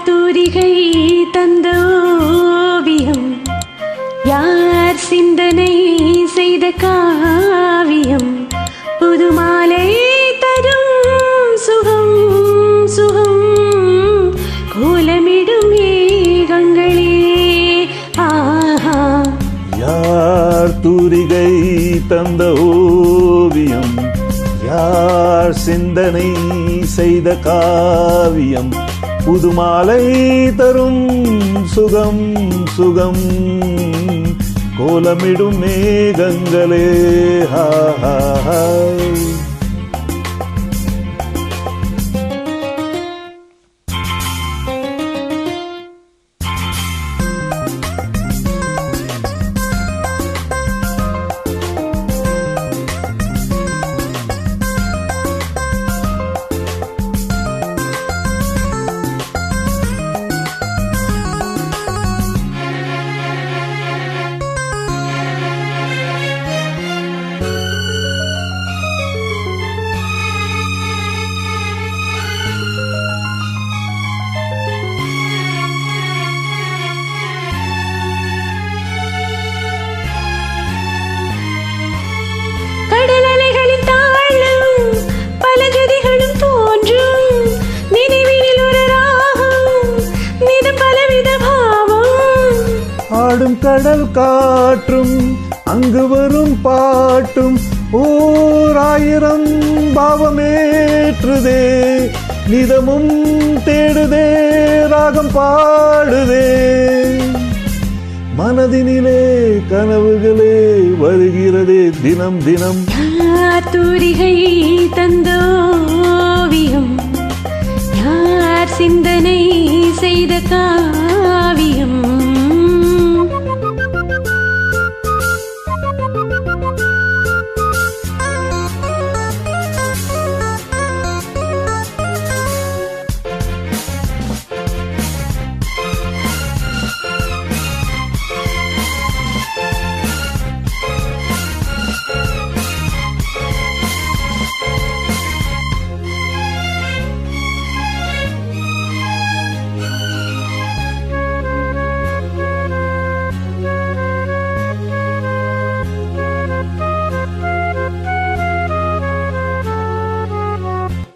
தூரிகை தந்த ஓவியம், யார் சிந்தனை செய்த காவியம், புதுமாலை தரும் சுகம் சுகம், கோலமிடும் ஏகங்களே ஆஹா. யார் தூரிகை தந்த ஓவியம், யார் சிந்தனை செய்த காவியம், புதுமாலை தரும் சுகம் சுகம், கோலமிடும் மேகங்களே ஹா ஹா ஹா. கடலலைகளின் தாளம் பல ஜதிகளும் தோன்றும், நினைவினில் ஒரு ராகம், நிதம் பலவித பாவம். ஆடும் கடல் காற்றும் அங்கு வரும் பாட்டும், ஓர் ஆயிரம் பாவமேற்றுதே, நிதமும் தேடுதே, ராகம் பாடுதே. மனதினிலே கனவுகளே வருகிறதே தினம் தினம். யார் தூரிகை தந்த ஓவியம், யார் சிந்தனை செய்த காவியம்.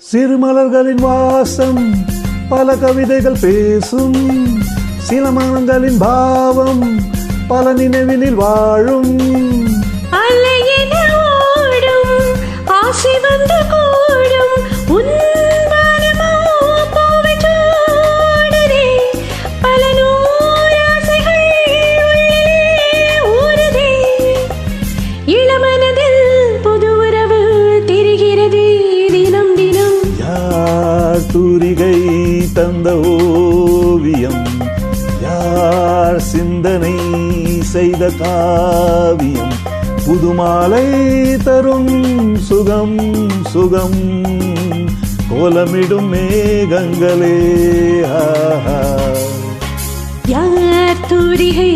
சிறுமலர்களின் வாசம் பல கவிதைகள் பேசும், சில மனங்களின் பாவம் பல நினைவினில் வாழும். அலையென ஓடும் ஆசை வந்து கூடும், உன் மனமோ பூவை சூடுதே, பல நூறு ஆசைகள் உள்ளே ஊறுதே. இளமனதில் புது உறவு தெரிகிறது தினம் தினம். யார் தூரிகை தந்த ஓவியம், யார் சிந்தனை செய்த காவியம், புதுமாலை தரும் சுகம் சுகம், கோலமிடும் மேகங்களே ஆஹா. யார் தூரிகை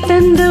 தந்த